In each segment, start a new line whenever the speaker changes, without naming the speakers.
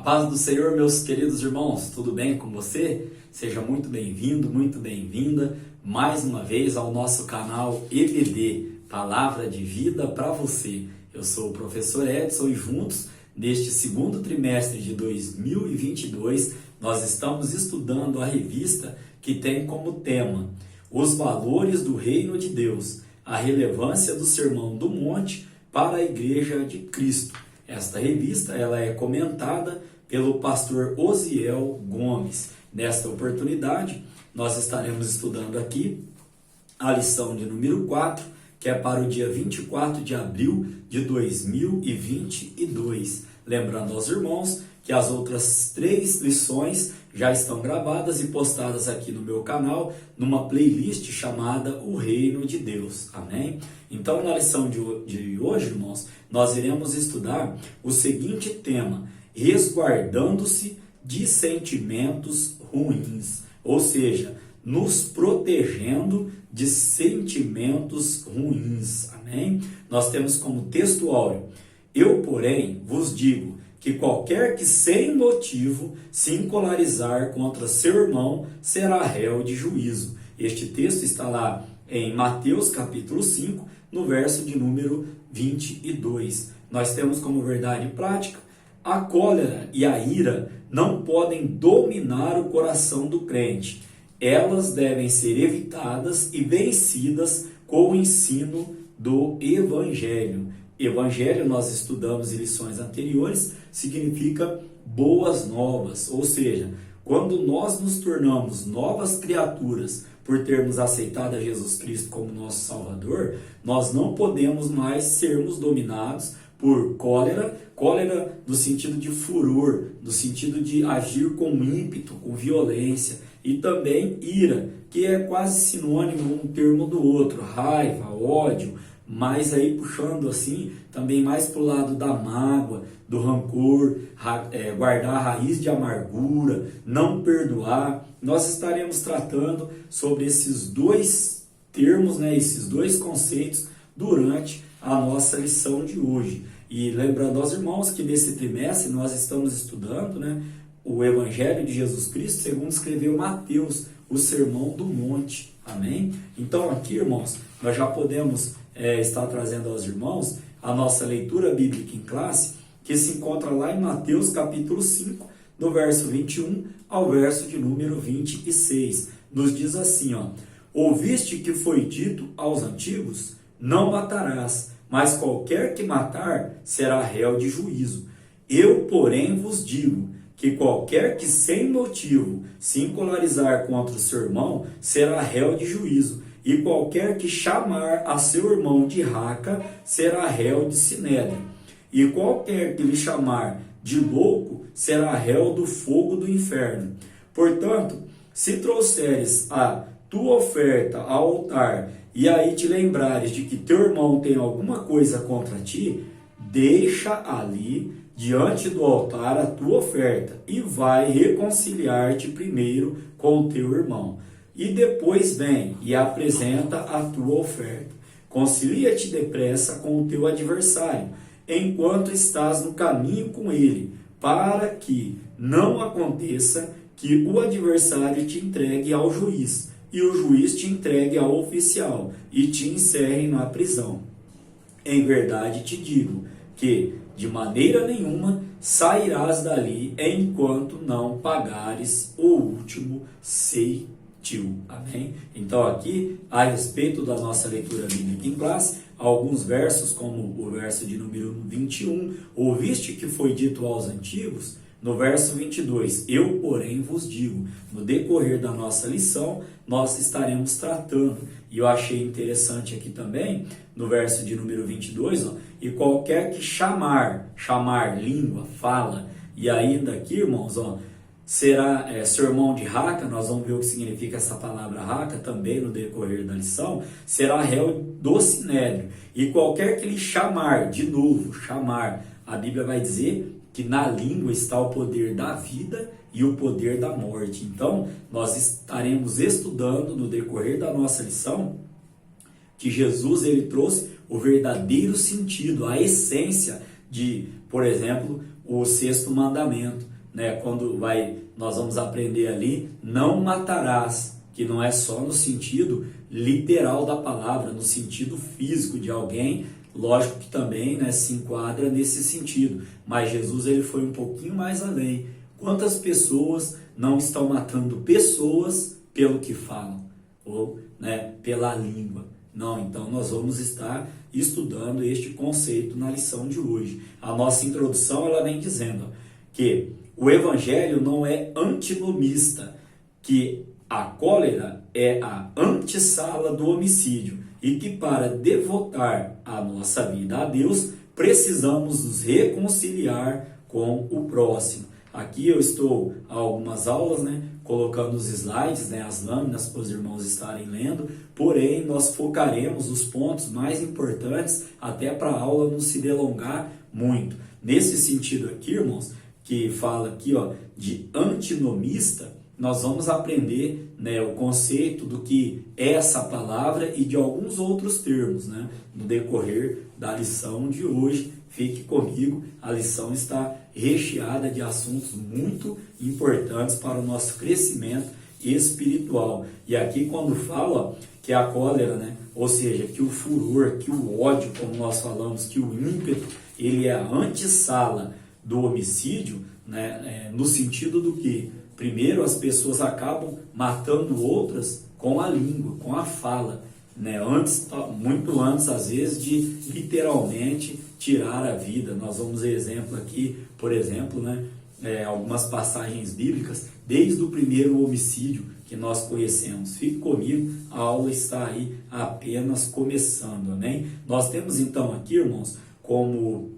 paz do Senhor, meus queridos irmãos, tudo bem com você? Seja muito bem-vindo, muito bem-vinda mais uma vez ao nosso canal EBD, Palavra de Vida para você. Eu sou o professor Edson e juntos, neste segundo trimestre de 2022, nós estamos estudando a revista que tem como tema Os Valores do Reino de Deus, a relevância do Sermão do Monte para a Igreja de Cristo. Esta revista ela é comentada pelo pastor Osiel Gomes. Nesta oportunidade, nós estaremos estudando aqui a lição de número 4, que é para o dia 24 de abril de 2022. Lembrando aos irmãos que as outras 3 lições já estão gravadas e postadas aqui no meu canal, numa playlist chamada O Reino de Deus. Amém? Então, na lição de hoje, irmãos, nós iremos estudar o seguinte tema: resguardando-se de sentimentos ruins. Ou seja, nos protegendo de sentimentos ruins. Amém? Nós temos como texto áureo: eu, porém, vos digo que qualquer que sem motivo se encolarizar contra seu irmão será réu de juízo. Este texto está lá em Mateus capítulo 5, no verso de número 22. Nós temos como verdade prática: a cólera e a ira não podem dominar o coração do crente. Elas devem ser evitadas e vencidas com o ensino do Evangelho. Evangelho, nós estudamos em lições anteriores, significa boas novas, ou seja, quando nós nos tornamos novas criaturas por termos aceitado a Jesus Cristo como nosso Salvador, nós não podemos mais sermos dominados por cólera no sentido de furor, no sentido de agir com ímpeto, com violência, e também ira, que é quase sinônimo um termo do outro, raiva, ódio, mas aí puxando assim, também mais para o lado da mágoa, do rancor, guardar a raiz de amargura, não perdoar. Nós estaremos tratando sobre esses 2 termos, esses 2 conceitos durante a nossa lição de hoje. E lembrando aos irmãos que nesse trimestre nós estamos estudando o Evangelho de Jesus Cristo segundo escreveu Mateus, o Sermão do Monte. Amém? Então aqui, irmãos, nós já podemos estar trazendo aos irmãos a nossa leitura bíblica em classe, que se encontra lá em Mateus capítulo 5, do verso 21 ao verso de número 26. Nos diz assim, ouviste que foi dito aos antigos, não matarás, mas qualquer que matar será réu de juízo. Eu, porém, vos digo que qualquer que sem motivo se encolarizar contra o seu irmão será réu de juízo. E qualquer que chamar a seu irmão de raca será réu de sinédrio. E qualquer que lhe chamar de louco será réu do fogo do inferno. Portanto, se trouxeres a tua oferta ao altar e aí te lembrares de que teu irmão tem alguma coisa contra ti, deixa ali diante do altar a tua oferta e vai reconciliar-te primeiro com o teu irmão. E depois vem e apresenta a tua oferta. Concilia-te depressa com o teu adversário, enquanto estás no caminho com ele, para que não aconteça que o adversário te entregue ao juiz, e o juiz te entregue ao oficial, e te encerre na prisão. Em verdade te digo que, de maneira nenhuma, sairás dali enquanto não pagares o último centavo. Amém? Então aqui, a respeito da nossa leitura bíblica em classe, alguns versos, como o verso de número 21, ouviste que foi dito aos antigos, no verso 22, eu, porém, vos digo. No decorrer da nossa lição, nós estaremos tratando, e eu achei interessante aqui também, no verso de número 22, e qualquer que chamar língua, fala, e ainda aqui, irmãos, será sermão de raca, nós vamos ver o que significa essa palavra raca também no decorrer da lição, será réu do sinédrio. E qualquer que lhe chamar, de novo, chamar, a Bíblia vai dizer que na língua está o poder da vida e o poder da morte. Então, nós estaremos estudando no decorrer da nossa lição que Jesus ele trouxe o verdadeiro sentido, a essência de, por exemplo, o 6º mandamento. né, quando nós vamos aprender ali, não matarás, que não é só no sentido literal da palavra, no sentido físico de alguém, lógico que também, né, se enquadra nesse sentido, mas Jesus ele foi um pouquinho mais além. Quantas pessoas não estão matando pessoas pelo que falam, ou, né, pela língua? Não, então nós vamos estar estudando este conceito na lição de hoje. A nossa introdução ela vem dizendo que o evangelho não é antinomista, que a cólera é a antessala do homicídio e que para devotar a nossa vida a Deus precisamos nos reconciliar com o próximo. Aqui eu estou há algumas aulas, né, colocando os slides, né, as lâminas para os irmãos estarem lendo, porém nós focaremos os pontos mais importantes até para a aula não se delongar muito. Nesse sentido aqui, irmãos, que fala aqui, ó, de antinomista, nós vamos aprender, né, o conceito do que é essa palavra e de alguns outros termos, né, no decorrer da lição de hoje. Fique comigo, a lição está recheada de assuntos muito importantes para o nosso crescimento espiritual. E aqui quando fala que a cólera, né, ou seja, que o furor, que o ódio, como nós falamos, que o ímpeto, ele é a antessala do homicídio, né, no sentido do que, primeiro, as pessoas acabam matando outras com a língua, com a fala, né, muito antes, às vezes, de literalmente tirar a vida. Nós vamos ver exemplo aqui, por exemplo, né, algumas passagens bíblicas, desde o primeiro homicídio que nós conhecemos. Fique comigo, a aula está aí apenas começando, amém? Nós temos então aqui, irmãos, como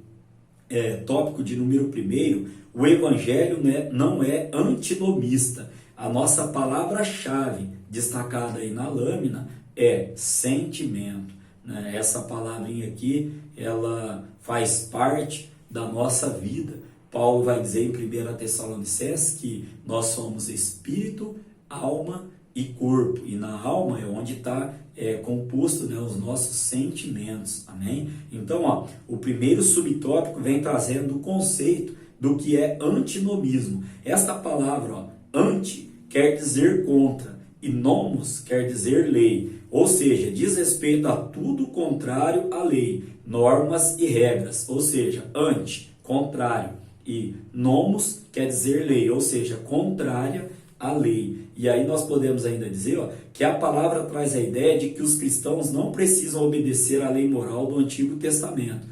tópico de número 1, o evangelho, né, não é antinomista. A nossa palavra-chave destacada aí na lâmina é sentimento, né? Essa palavrinha aqui, ela faz parte da nossa vida. Paulo vai dizer em 1 Tessalonicenses que nós somos espírito, alma e corpo. E na alma é onde está composto, né, os nossos sentimentos. Amém? Então, ó, o primeiro subtópico vem trazendo o conceito do que é antinomismo. Esta palavra, ó, anti, quer dizer contra, e nomos quer dizer lei, ou seja, diz respeito a tudo contrário à lei, normas e regras, ou seja, anti, contrário, e nomos quer dizer lei, ou seja, contrária à lei. E aí nós podemos ainda dizer, ó, que a palavra traz a ideia de que os cristãos não precisam obedecer à lei moral do Antigo Testamento.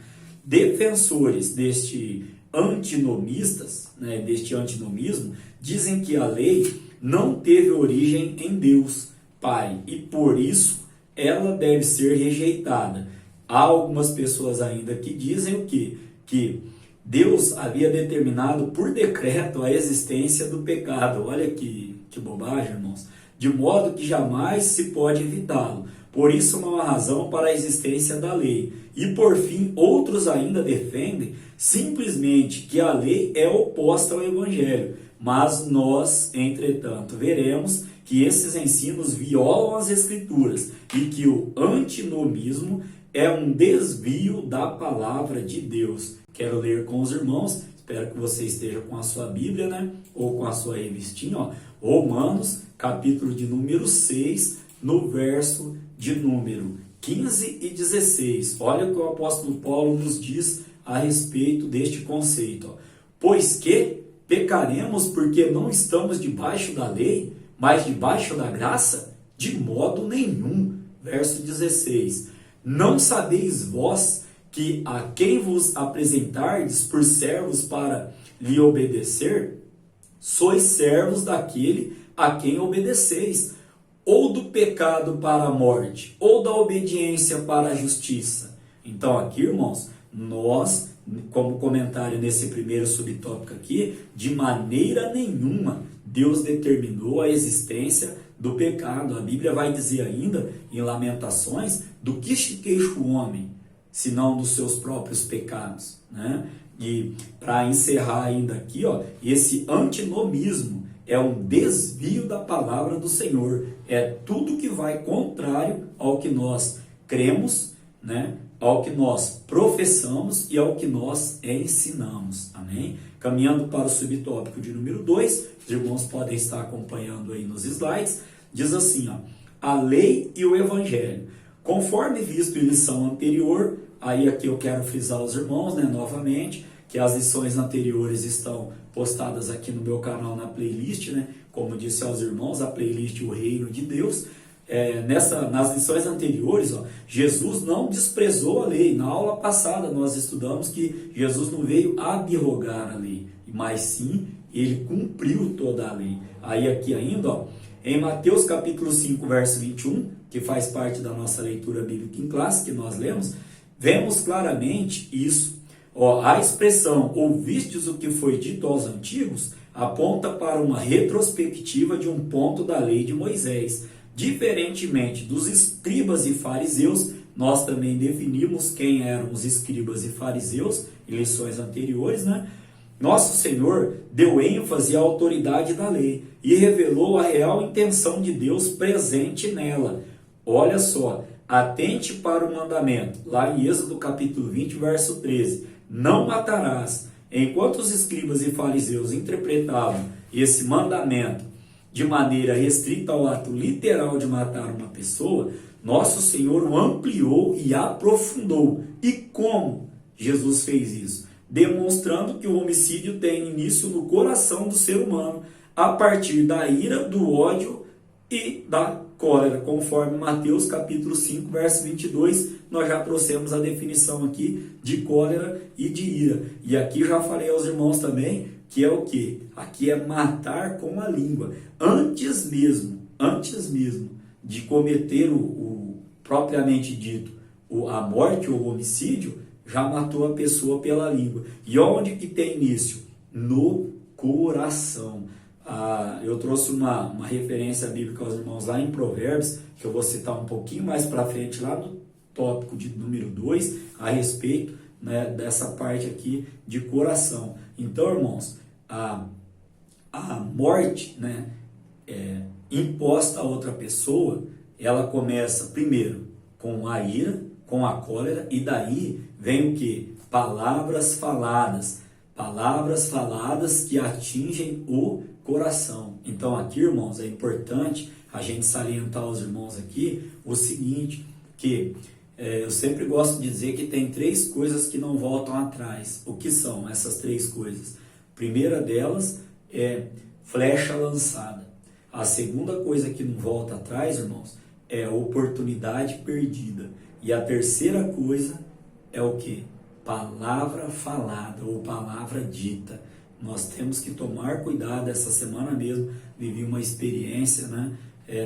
Defensores deste antinomistas, né, deste antinomismo, dizem que a lei não teve origem em Deus, Pai, e por isso ela deve ser rejeitada. Há algumas pessoas ainda que dizem o quê? Que Deus havia determinado por decreto a existência do pecado. Olha que bobagem, irmãos. De modo que jamais se pode evitá-lo. Por isso não há razão para a existência da lei. E por fim, outros ainda defendem simplesmente que a lei é oposta ao Evangelho. Mas nós, entretanto, veremos que esses ensinos violam as Escrituras e que o antinomismo é um desvio da palavra de Deus. Quero ler com os irmãos, espero que você esteja com a sua Bíblia, né? Ou com a sua revistinha, ó. Romanos, capítulo de número 6, no verso de número 15 e 16. Olha o que o apóstolo Paulo nos diz a respeito deste conceito, ó. Pois que pecaremos porque não estamos debaixo da lei, mas debaixo da graça? De modo nenhum. Verso 16. Não sabeis vós que a quem vos apresentardes por servos para lhe obedecer, sois servos daquele a quem obedeceis, ou do pecado para a morte, ou da obediência para a justiça. Então aqui, irmãos, nós, como comentário nesse primeiro subtópico aqui, de maneira nenhuma Deus determinou a existência do pecado. A Bíblia vai dizer ainda, em Lamentações, do que se queixa o homem, senão dos seus próprios pecados, né? E para encerrar ainda aqui, ó, esse antinomismo é um desvio da palavra do Senhor, é tudo que vai contrário ao que nós cremos, né? ao que nós professamos e ao que nós ensinamos. Amém? Caminhando para o subtópico de número 2, os irmãos podem estar acompanhando aí nos slides, diz assim, ó, a lei e o evangelho. Conforme visto em lição anterior, aí aqui eu quero frisar aos irmãos, né, novamente, que as lições anteriores estão postadas aqui no meu canal na playlist, né, como disse aos irmãos, a playlist O Reino de Deus. Nas lições anteriores, ó, Jesus não desprezou a lei. Na aula passada nós estudamos que Jesus não veio abrogar a lei, mas sim ele cumpriu toda a lei. Aí aqui ainda, ó, em Mateus capítulo 5, verso 21, que faz parte da nossa leitura bíblica em classe, que nós lemos, vemos claramente isso. Ó, a expressão ouvistes o que foi dito aos antigos aponta para uma retrospectiva de um ponto da lei de Moisés. Diferentemente dos escribas e fariseus, nós também definimos quem eram os escribas e fariseus em lições anteriores, né? Nosso Senhor deu ênfase à autoridade da lei e revelou a real intenção de Deus presente nela. Olha só, atente para o mandamento, lá em Êxodo capítulo 20, verso 13. Não matarás. Enquanto os escribas e fariseus interpretavam esse mandamento de maneira restrita ao ato literal de matar uma pessoa, nosso Senhor o ampliou e aprofundou. E como Jesus fez isso? Demonstrando que o homicídio tem início no coração do ser humano, a partir da ira, do ódio e da cólera, conforme Mateus capítulo 5, verso 22, nós já trouxemos a definição aqui de cólera e de ira. E aqui já falei aos irmãos também que é o que? Aqui é matar com a língua. Antes mesmo de cometer o propriamente dito, a morte ou o homicídio, já matou a pessoa pela língua. E onde que tem início? No coração. Eu trouxe uma referência bíblica aos irmãos lá em Provérbios, que eu vou citar um pouquinho mais para frente, lá no tópico de número 2, a respeito, né, dessa parte aqui de coração. Então, irmãos, a morte, né, imposta a outra pessoa, ela começa primeiro com a ira, com a cólera, e daí vem o que? Palavras faladas que atingem o coração. Então aqui, irmãos, é importante a gente salientar aos irmãos aqui o seguinte, que eu sempre gosto de dizer que tem 3 coisas que não voltam atrás. O que são essas 3 coisas? A primeira delas é flecha lançada. A segunda coisa que não volta atrás, irmãos, é oportunidade perdida. E a terceira coisa é o que? Palavra falada ou palavra dita. Nós temos que tomar cuidado. Essa semana mesmo vivi uma experiência, né,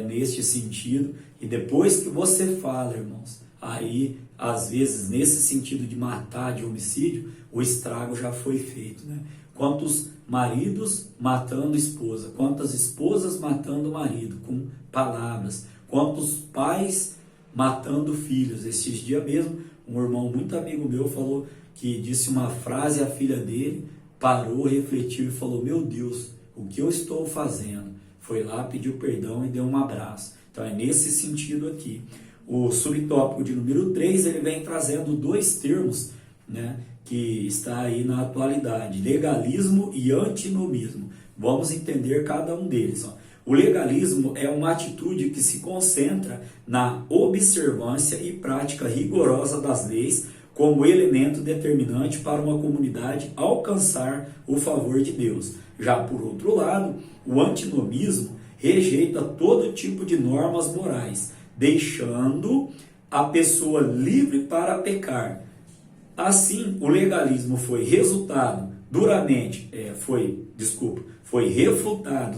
neste sentido. E depois que você fala, irmãos, aí às vezes nesse sentido de matar, de homicídio, o estrago já foi feito, né? Quantos maridos matando esposa, quantas esposas matando marido com palavras, quantos pais matando filhos. Esses dias mesmo, um irmão muito amigo meu falou que disse uma frase à filha dele, parou, refletiu e falou: meu Deus, o que eu estou fazendo? Foi lá, pediu perdão e deu um abraço. Então é nesse sentido aqui. O subtópico de número 3, ele vem trazendo 2 termos, né, que está aí na atualidade: legalismo e antinomismo. Vamos entender cada um deles. Ó. O legalismo é uma atitude que se concentra na observância e prática rigorosa das leis como elemento determinante para uma comunidade alcançar o favor de Deus. Já por outro lado, o antinomismo rejeita todo tipo de normas morais, deixando a pessoa livre para pecar. Assim, o legalismo foi refutado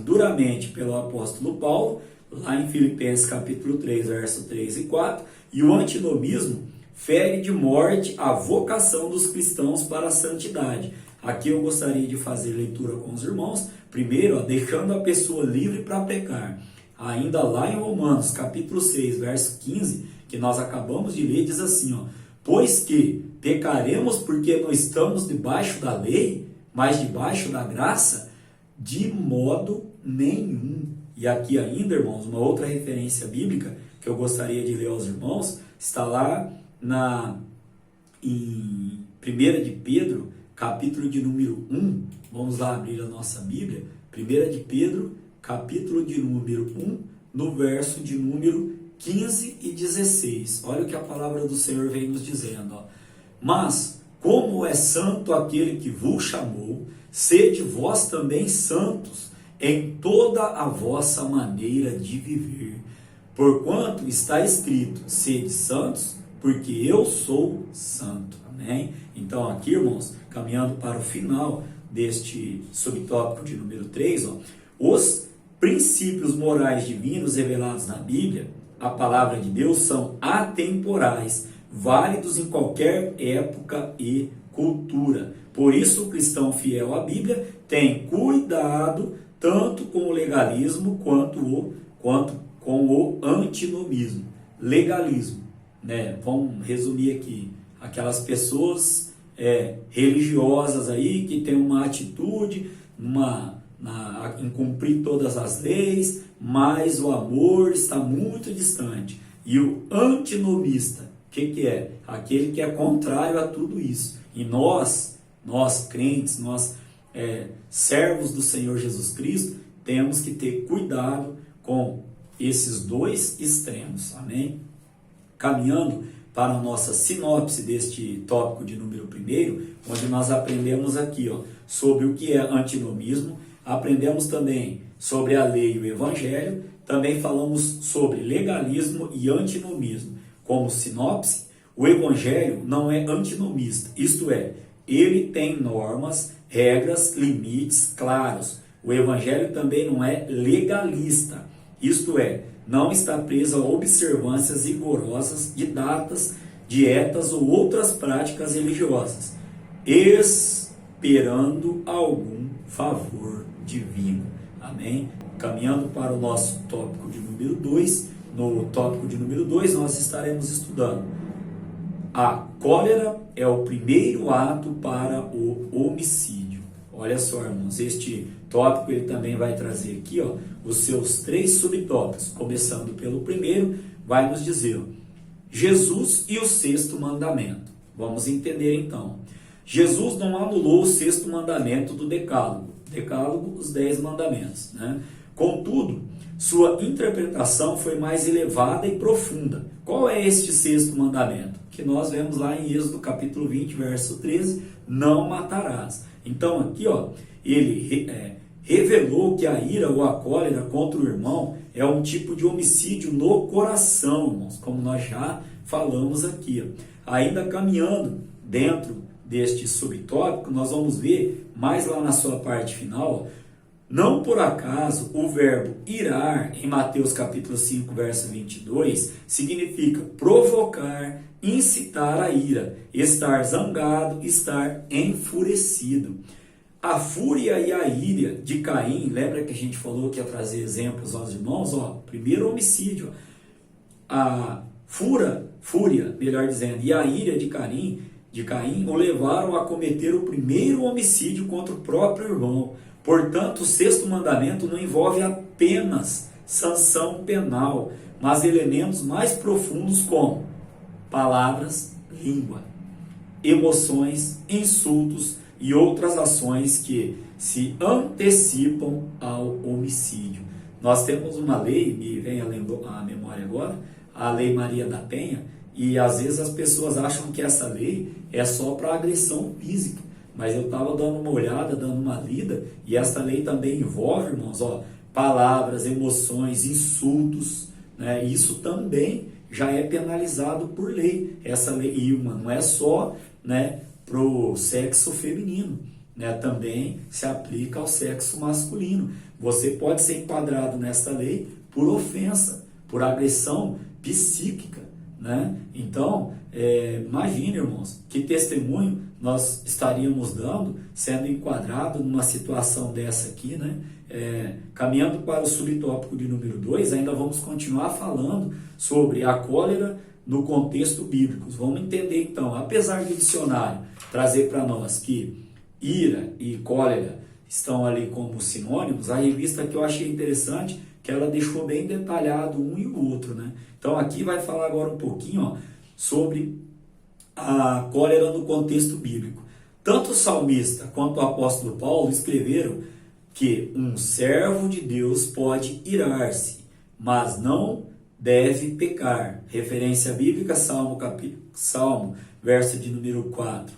duramente pelo apóstolo Paulo, lá em Filipenses capítulo 3, verso 3 e 4, e o antinomismo fere de morte a vocação dos cristãos para a santidade. Aqui eu gostaria de fazer leitura com os irmãos, primeiro, deixando a pessoa livre para pecar. Ainda lá em Romanos capítulo 6, verso 15, que nós acabamos de ler, diz assim, ó: pois que pecaremos porque não estamos debaixo da lei, mas debaixo da graça? De modo nenhum. E aqui ainda, irmãos, uma outra referência bíblica que eu gostaria de ler aos irmãos, está lá em 1 de Pedro, capítulo de número 1, vamos lá abrir a nossa Bíblia, 1 de Pedro, capítulo de número 1, no verso de número 15 e 16. Olha o que a palavra do Senhor vem nos dizendo. Ó. Mas, como é santo aquele que vos chamou, sede vós também santos em toda a vossa maneira de viver. Porquanto está escrito, sede santos, porque eu sou santo. Amém? Então aqui, irmãos, caminhando para o final deste subtópico de número 3, ó, os princípios morais divinos revelados na Bíblia, a palavra de Deus, são atemporais, válidos em qualquer época e cultura. Por isso, o cristão fiel à Bíblia tem cuidado tanto com o legalismo quanto com o antinomismo. Legalismo, né? Vamos resumir aqui. Aquelas pessoas religiosas aí que têm uma atitude em cumprir todas as leis, mas o amor está muito distante. E o antinomista, o que é? Aquele que é contrário a tudo isso. E nós crentes, nós servos do Senhor Jesus Cristo, temos que ter cuidado com esses dois extremos. Amém? Caminhando para a nossa sinopse deste tópico de número 1, onde nós aprendemos aqui sobre o que é antinomismo, aprendemos também sobre a lei e o evangelho, também falamos sobre legalismo e antinomismo. Como sinopse, o evangelho não é antinomista, isto é, ele tem normas, regras, limites claros. O evangelho também não é legalista, isto é, não está preso a observâncias rigorosas de datas, dietas ou outras práticas religiosas, esperando algum favor divino. Amém? Caminhando para o nosso tópico de número 2, no tópico de número 2 nós estaremos estudando a cólera é o primeiro ato para o homicídio. Olha só, irmãos, este tópico ele também vai trazer aqui os seus 3 subtópicos. Começando pelo primeiro, vai nos dizer Jesus e o 6º mandamento. Vamos entender então. Jesus não anulou o 6º mandamento do Decálogo. Decálogo, os 10 mandamentos, né? Contudo, sua interpretação foi mais elevada e profunda. Qual é este 6º mandamento? Que nós vemos lá em Êxodo capítulo 20, verso 13, não matarás. Então aqui, ele revelou que a ira ou a cólera contra o irmão é um tipo de homicídio no coração, irmãos, como nós já falamos aqui. Ainda caminhando dentro deste subtópico, nós vamos ver mais lá na sua parte final, não por acaso o verbo irar em Mateus capítulo 5, verso 22, significa provocar, incitar a ira, estar zangado, estar enfurecido. A fúria e a ira de Caim, lembra que a gente falou que ia trazer exemplos aos irmãos? Primeiro homicídio, a fúria, melhor dizendo, e a ira de Caim o levaram a cometer o primeiro homicídio contra o próprio irmão. Portanto, o 6º mandamento não envolve apenas sanção penal, mas elementos mais profundos como palavras, língua, emoções, insultos e outras ações que se antecipam ao homicídio. Nós temos uma lei, me vem à memória agora, a Lei Maria da Penha, e às vezes as pessoas acham que essa lei é só para agressão física. Mas eu estava dando uma olhada, dando uma lida, e essa lei também envolve, irmãos, palavras, emoções, insultos, né? Isso também já é penalizado por lei. Essa lei, e não é só, né, para o sexo feminino, né? Também se aplica ao sexo masculino. Você pode ser enquadrado nessa lei por ofensa, por agressão psíquica, né? Então, imagine, irmãos, que testemunho nós estaríamos dando, sendo enquadrado numa situação dessa aqui, né? Caminhando para o subtópico de número 2, ainda vamos continuar falando sobre a cólera no contexto bíblico. Vamos entender então, apesar do dicionário trazer para nós que ira e cólera estão ali como sinônimos, a revista que eu achei interessante, que ela deixou bem detalhado um e o outro, né? Então aqui vai falar agora um pouquinho sobre a cólera no contexto bíblico. Tanto o salmista quanto o apóstolo Paulo escreveram que um servo de Deus pode irar-se, mas não deve pecar. Referência bíblica, Salmo, verso de número 4.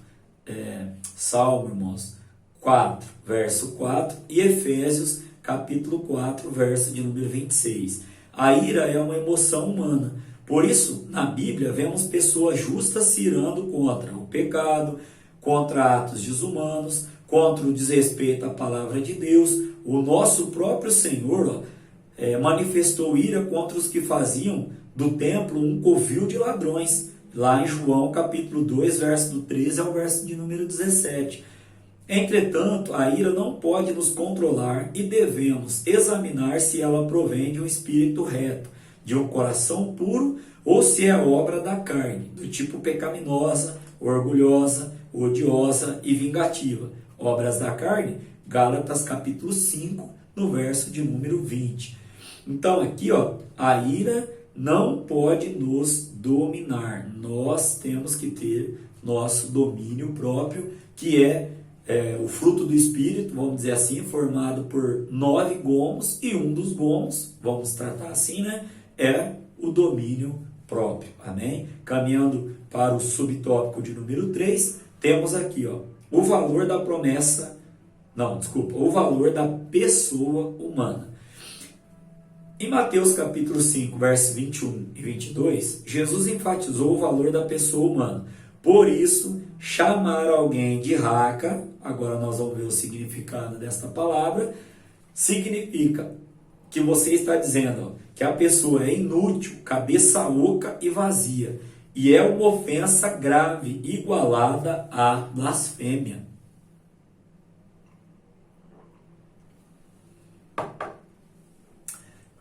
Salmo, irmãos, 4, verso 4, e Efésios, capítulo 4, verso de número 26. A ira é uma emoção humana. Por isso, na Bíblia, vemos pessoas justas se irando contra o pecado, contra atos desumanos, contra o desrespeito à palavra de Deus. O nosso próprio Senhor manifestou ira contra os que faziam do templo um covil de ladrões, lá em João capítulo 2, verso do 13 ao verso de número 17. Entretanto, a ira não pode nos controlar e devemos examinar se ela provém de um espírito reto, de um coração puro, ou se é obra da carne, do tipo pecaminosa, orgulhosa, odiosa e vingativa. Obras da carne, Gálatas capítulo 5, no verso de número 20. Então aqui, a ira não pode nos dominar. Nós temos que ter nosso domínio próprio, que é o fruto do Espírito, vamos dizer assim, formado por 9 gomos, e um dos gomos, vamos tratar assim, né, é o domínio próprio. Amém? Caminhando para o subtópico de número 3, temos aqui, o valor da promessa, o valor da pessoa humana. Em Mateus capítulo 5, versos 21 e 22, Jesus enfatizou o valor da pessoa humana. Por isso, chamar alguém de raca, agora nós vamos ver o significado desta palavra, significa que você está dizendo que a pessoa é inútil, cabeça oca e vazia, e é uma ofensa grave, igualada à blasfêmia.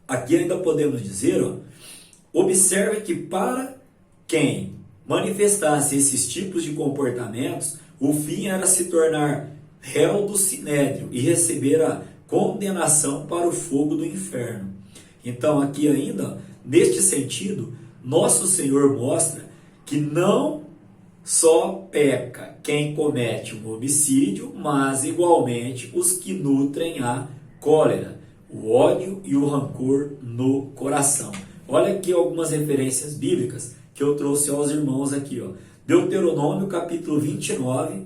Aqui ainda podemos dizer, observe que para quem manifestasse esses tipos de comportamentos, o fim era se tornar réu do sinédrio e receber a condenação para o fogo do inferno. Então aqui ainda, neste sentido, nosso Senhor mostra que não só peca quem comete um homicídio, mas igualmente os que nutrem a cólera, o ódio e o rancor no coração. Olha aqui algumas referências bíblicas que eu trouxe aos irmãos aqui. Deuteronômio capítulo 29,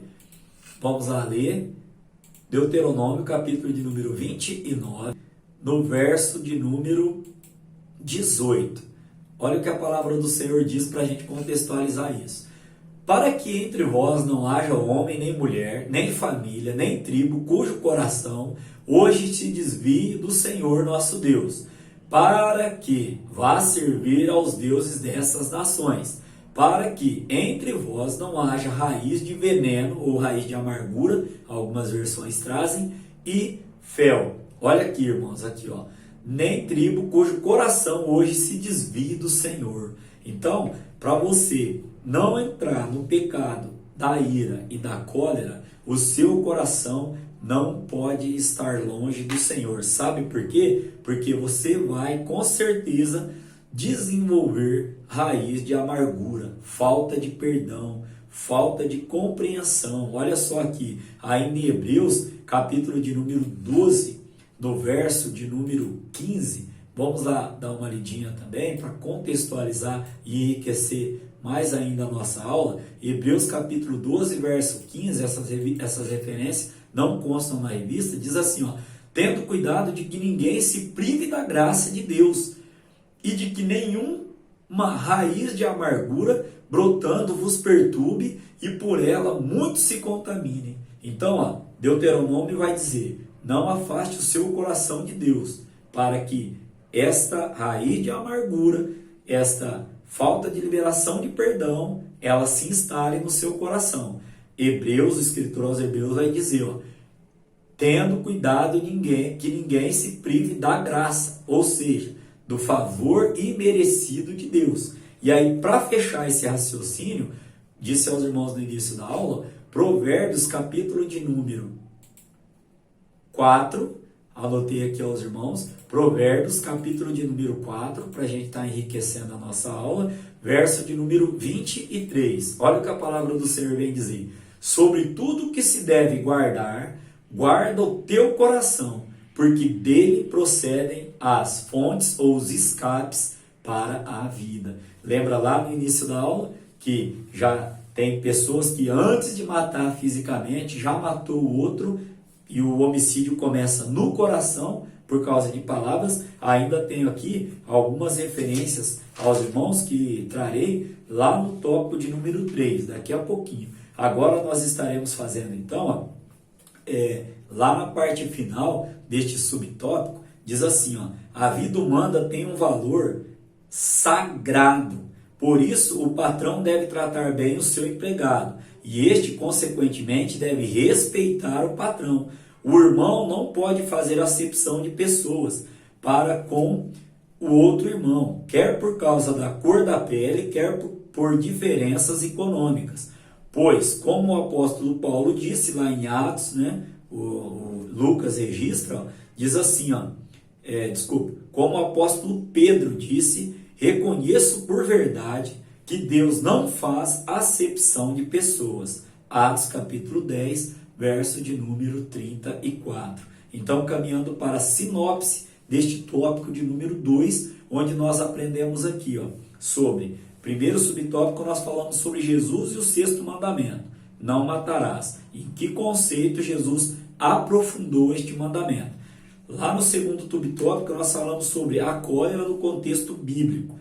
vamos lá ler. Deuteronômio capítulo de número 29, no verso de número 18. Olha o que a palavra do Senhor diz para a gente contextualizar isso. Para que entre vós não haja homem, nem mulher, nem família, nem tribo, cujo coração hoje se desvie do Senhor nosso Deus, para que vá servir aos deuses dessas nações, para que entre vós não haja raiz de veneno ou raiz de amargura, algumas versões trazem, e fel. Olha aqui, irmãos, aqui, nem tribo cujo coração hoje se desvie do Senhor. Então, para você não entrar no pecado da ira e da cólera, o seu coração não pode estar longe do Senhor. Sabe por quê? Porque você vai, com certeza, desenvolver raiz de amargura, falta de perdão, falta de compreensão. Olha só aqui, aí em Hebreus, capítulo de número 12, no verso de número 15, vamos lá dar uma lidinha também para contextualizar e enriquecer mais ainda a nossa aula. Hebreus capítulo 12, verso 15, essas referências não constam na revista, diz assim, tendo cuidado de que ninguém se prive da graça de Deus e de que nenhuma raiz de amargura brotando vos perturbe e por ela muitos se contaminem. Então, Deuteronômio vai dizer, não afaste o seu coração de Deus, para que esta raiz de amargura, esta falta de liberação de perdão, ela se instale no seu coração. Hebreus, o escritor aos Hebreus vai dizer, tendo cuidado que ninguém se prive da graça, ou seja, do favor imerecido de Deus. E aí, para fechar esse raciocínio, disse aos irmãos no início da aula, Provérbios capítulo de número 4, Anotei aqui aos irmãos, Provérbios, capítulo de número 4, para a gente estar enriquecendo a nossa aula, verso de número 23. Olha o que a palavra do Senhor vem dizer. Sobre tudo que se deve guardar, guarda o teu coração, porque dele procedem as fontes ou os escapes para a vida. Lembra lá no início da aula que já tem pessoas que antes de matar fisicamente já matou o outro e o homicídio começa no coração por causa de palavras. Ainda tenho aqui algumas referências aos irmãos que trarei lá no tópico de número 3, daqui a pouquinho. Agora nós estaremos fazendo então, lá na parte final deste subtópico, diz assim, a vida humana tem um valor sagrado, por isso o patrão deve tratar bem o seu empregado, e este, consequentemente, deve respeitar o patrão. O irmão não pode fazer acepção de pessoas para com o outro irmão, quer por causa da cor da pele, quer por diferenças econômicas. Pois, como o apóstolo Paulo disse lá em Atos, o Lucas registra, diz assim, como o apóstolo Pedro disse, reconheço por verdade que Deus não faz acepção de pessoas. Atos capítulo 10, verso de número 34. Então, caminhando para a sinopse deste tópico de número 2, onde nós aprendemos aqui, sobre, primeiro subtópico, nós falamos sobre Jesus e o sexto mandamento, não matarás. Em que conceito Jesus aprofundou este mandamento? Lá no segundo subtópico, nós falamos sobre a cólera no contexto bíblico,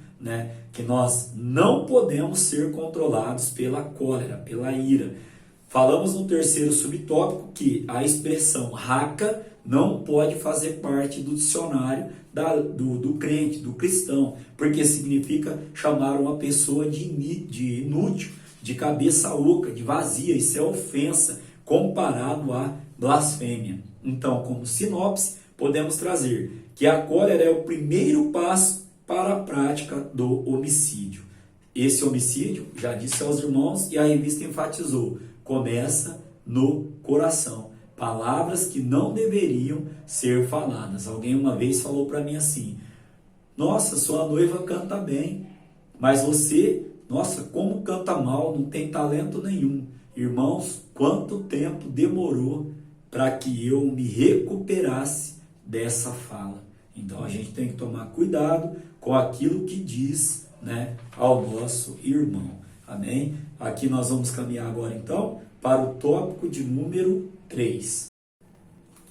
que nós não podemos ser controlados pela cólera, pela ira. Falamos no terceiro subtópico que a expressão raca não pode fazer parte do dicionário do crente, do cristão, porque significa chamar uma pessoa de inútil, de cabeça oca, de vazia. Isso é ofensa comparado à blasfêmia. Então, como sinopse, podemos trazer que a cólera é o primeiro passo para a prática do homicídio. Esse homicídio, já disse aos irmãos e a revista enfatizou, começa no coração. Palavras que não deveriam ser faladas. Alguém uma vez falou para mim assim, nossa, sua noiva canta bem, mas você, nossa, como canta mal, não tem talento nenhum. Irmãos, quanto tempo demorou para que eu me recuperasse dessa fala? Então a gente tem que tomar cuidado com aquilo que diz, ao nosso irmão. Amém? Aqui nós vamos caminhar agora então para o tópico de número 3.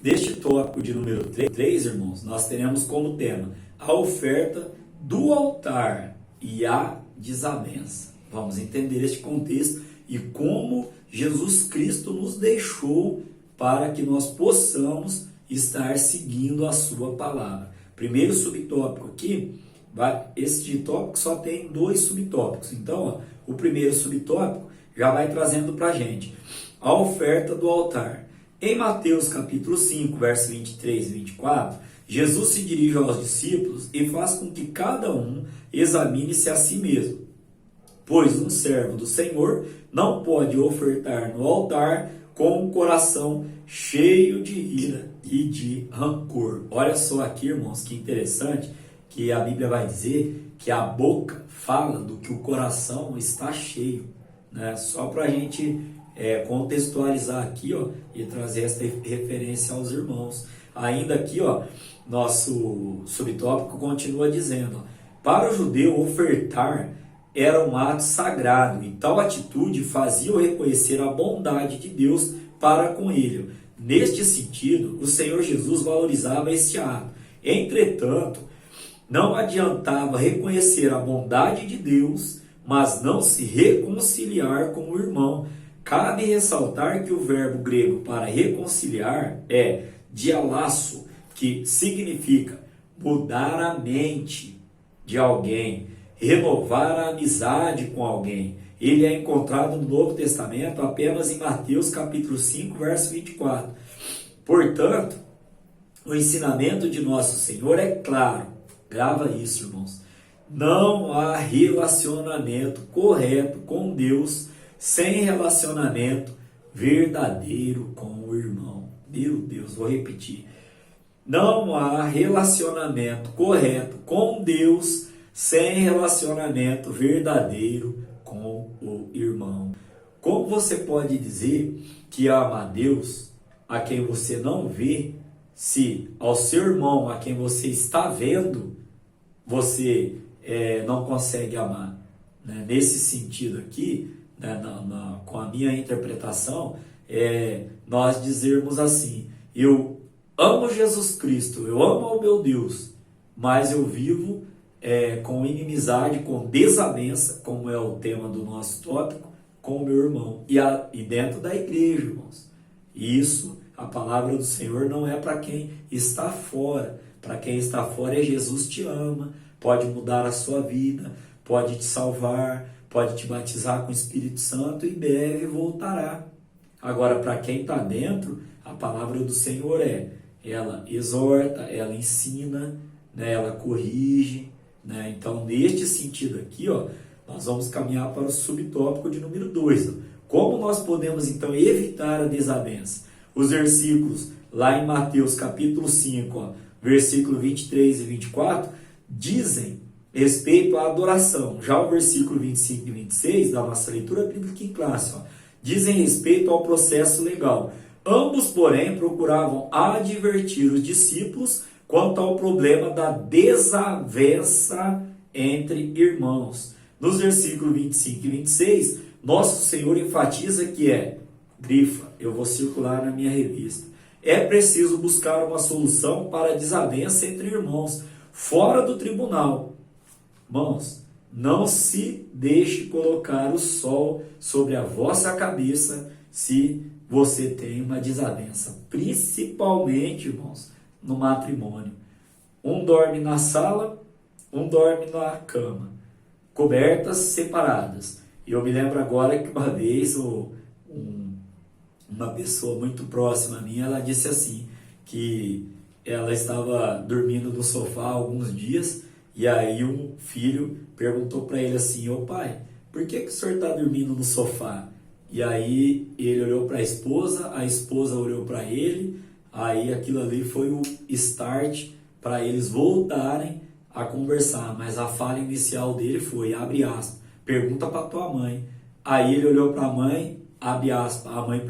Deste tópico de número 3, irmãos, nós teremos como tema a oferta do altar e a desavença. Vamos entender este contexto e como Jesus Cristo nos deixou para que nós possamos estar seguindo a sua palavra. Primeiro subtópico aqui, este tópico só tem 2 subtópicos. Então, o primeiro subtópico já vai trazendo para a gente a oferta do altar. Em Mateus capítulo 5, verso 23 e 24, Jesus se dirige aos discípulos e faz com que cada um examine-se a si mesmo. Pois um servo do Senhor não pode ofertar no altar com o coração cheio de ira e de rancor. Olha só aqui, irmãos, que interessante que a Bíblia vai dizer que a boca fala do que o coração está cheio. Só para a gente contextualizar aqui e trazer essa referência aos irmãos. Ainda aqui, nosso subtópico continua dizendo, para o judeu ofertar era um ato sagrado e tal atitude fazia-o reconhecer a bondade de Deus para com ele. Neste sentido, o Senhor Jesus valorizava este ato. Entretanto, não adiantava reconhecer a bondade de Deus, mas não se reconciliar com o irmão. Cabe ressaltar que o verbo grego para reconciliar é dialasso, que significa mudar a mente de alguém, renovar a amizade com alguém. Ele é encontrado no Novo Testamento apenas em Mateus capítulo 5, verso 24. Portanto, o ensinamento de nosso Senhor é claro. Grava isso, irmãos. Não há relacionamento correto com Deus sem relacionamento verdadeiro com o irmão. Meu Deus, vou repetir. Não há relacionamento correto com Deus sem relacionamento verdadeiro com o irmão. Como você pode dizer que ama a Deus a quem você não vê, se ao seu irmão a quem você está vendo, você não consegue amar? Né? Nesse sentido aqui, né, com a minha interpretação, nós dizermos assim: eu amo Jesus Cristo, eu amo ao meu Deus, mas eu vivo com inimizade, com desavença, como é o tema do nosso tópico, com o meu irmão. E dentro da igreja, irmãos. Isso, a palavra do Senhor não é para quem está fora. Para quem está fora Jesus te ama, pode mudar a sua vida, pode te salvar, pode te batizar com o Espírito Santo e breve voltará. Agora, para quem está dentro, a palavra do Senhor ela exorta, ela ensina, né, ela corrige, né? Então, neste sentido aqui, nós vamos caminhar para o subtópico de número 2. Como nós podemos, então, evitar a desavença? Os versículos lá em Mateus capítulo 5, versículo 23 e 24, dizem respeito à adoração. Já o versículo 25 e 26 da nossa leitura bíblica em classe, dizem respeito ao processo legal. Ambos, porém, procuravam advertir os discípulos quanto ao problema da desavença entre irmãos. Nos versículos 25 e 26, nosso Senhor enfatiza que grifa, eu vou circular na minha revista, é preciso buscar uma solução para a desavença entre irmãos, fora do tribunal. Irmãos, não se deixe colocar o sol sobre a vossa cabeça se você tem uma desavença, principalmente, irmãos, no matrimônio. Um dorme na sala, um dorme na cama, cobertas separadas. E eu me lembro agora que uma vez uma pessoa muito próxima a mim, ela disse assim, que ela estava dormindo no sofá há alguns dias, e aí um filho perguntou para ele assim: ô pai, por que o senhor está dormindo no sofá? E aí ele olhou para a esposa olhou para ele, aí aquilo ali foi o start para eles voltarem a conversar, mas a fala inicial dele foi, abre aspas, pergunta para tua mãe. Aí ele olhou para a mãe, abre aspas, a mãe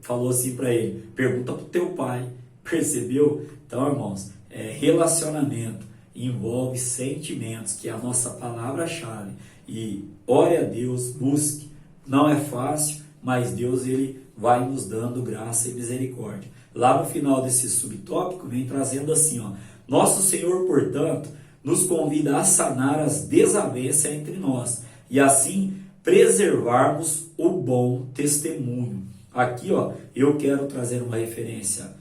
falou assim para ele, pergunta para o teu pai. Percebeu? Então, irmãos, relacionamento envolve sentimentos, que é a nossa palavra-chave. E ore a Deus, busque. Não é fácil, mas Deus ele vai nos dando graça e misericórdia. Lá no final desse subtópico, vem trazendo assim, nosso Senhor, portanto, nos convida a sanar as desavenças entre nós e assim preservarmos o bom testemunho. Aqui, eu quero trazer uma referência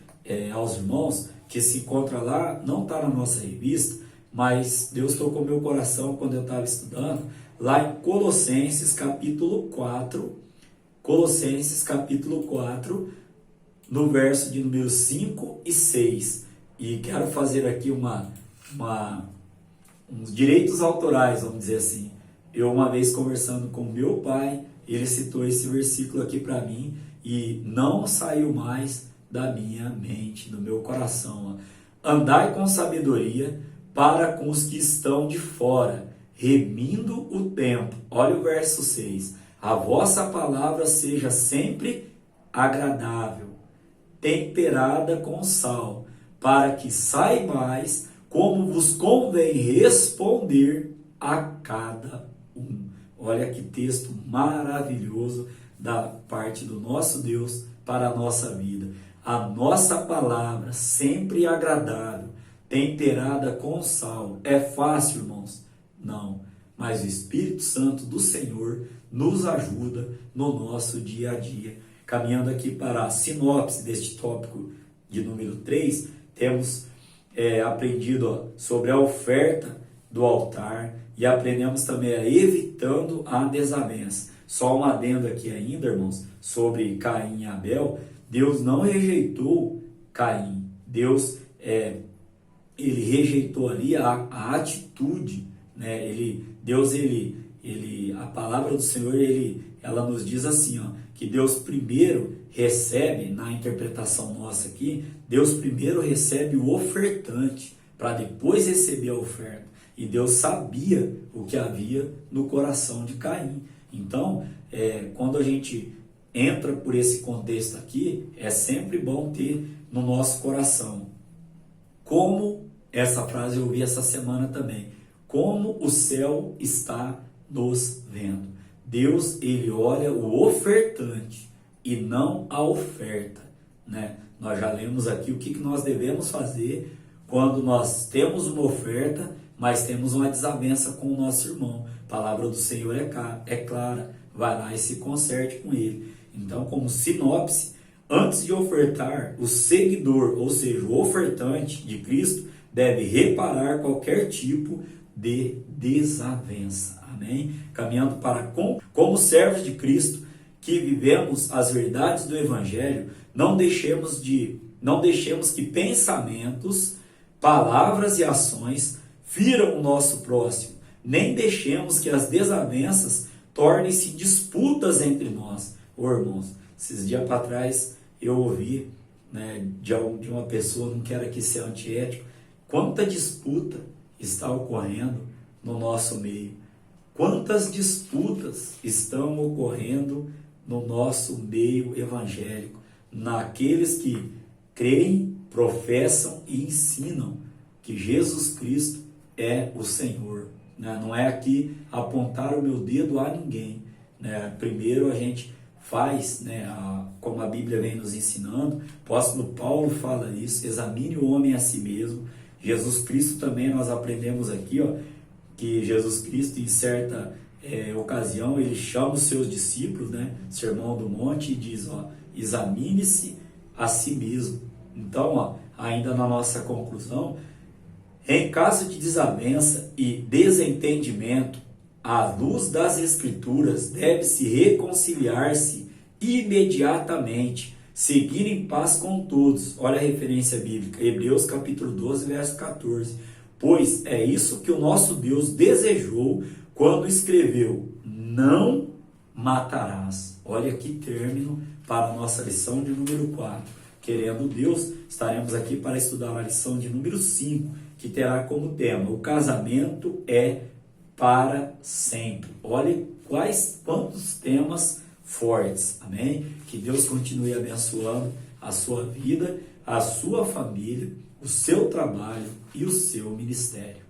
aos irmãos que se encontra lá, não está na nossa revista, mas Deus tocou meu coração quando eu estava estudando, lá em Colossenses capítulo 4, no verso de número 5 e 6. E quero fazer aqui uns direitos autorais, vamos dizer assim. Eu uma vez conversando com meu pai, ele citou esse versículo aqui para mim e não saiu mais da minha mente, do meu coração. Andai com sabedoria para com os que estão de fora, remindo o tempo. Olha o verso 6. A vossa palavra seja sempre agradável, temperada com sal, para que saibais como vos convém responder a cada um. Olha que texto maravilhoso da parte do nosso Deus para a nossa vida. A nossa palavra sempre agradável, temperada com sal. É fácil, irmãos? Não. Mas o Espírito Santo do Senhor nos ajuda no nosso dia a dia. Caminhando aqui para a sinopse deste tópico de número 3, temos aprendido sobre a oferta do altar e aprendemos também evitando a desavença. Só um adendo aqui ainda, irmãos, sobre Caim e Abel. Deus não rejeitou Caim. Deus ele rejeitou ali a atitude, né? A palavra do Senhor, ela nos diz assim, que Deus primeiro recebe, na interpretação nossa aqui, Deus primeiro recebe o ofertante, para depois receber a oferta. E Deus sabia o que havia no coração de Caim. Então, quando a gente entra por esse contexto aqui, é sempre bom ter no nosso coração. Como, essa frase eu ouvi essa semana também, como o céu está nos vendo. Deus, ele olha o ofertante e não a oferta, né? Nós já lemos aqui o que nós devemos fazer quando nós temos uma oferta, mas temos uma desavença com o nosso irmão. A palavra do Senhor é clara, vai lá e se conserte com ele. Então, como sinopse, antes de ofertar, o seguidor, ou seja, o ofertante de Cristo, deve reparar qualquer tipo de desavença. Amém? Caminhando para como servos de Cristo, que vivemos as verdades do Evangelho, não deixemos que pensamentos, palavras e ações firam o nosso próximo, nem deixemos que as desavenças tornem-se disputas entre nós. Irmãos, esses dias para trás eu ouvi, né, de uma pessoa, não quero aqui ser antiético, quanta disputa está ocorrendo no nosso meio. Quantas disputas estão ocorrendo no nosso meio evangélico, naqueles que creem, professam e ensinam que Jesus Cristo é o Senhor. Não é aqui apontar o meu dedo a ninguém. Primeiro a gente faz, como a Bíblia vem nos ensinando, o apóstolo Paulo fala isso, examine o homem a si mesmo. Jesus Cristo também, nós aprendemos aqui, que Jesus Cristo, em certa ocasião, ele chama os seus discípulos, Sermão do Monte, e diz, examine-se a si mesmo. Então, ainda na nossa conclusão, em caso de desavença e desentendimento, à luz das Escrituras, deve-se reconciliar-se imediatamente, seguir em paz com todos. Olha a referência bíblica, Hebreus capítulo 12, verso 14. Pois é isso que o nosso Deus desejou quando escreveu, não matarás. Olha que término para a nossa lição de número 4. Querendo Deus, estaremos aqui para estudar a lição de número 5, que terá como tema, o casamento é para sempre. Olha quantos temas fortes, amém? Que Deus continue abençoando a sua vida, a sua família, o seu trabalho e o seu ministério.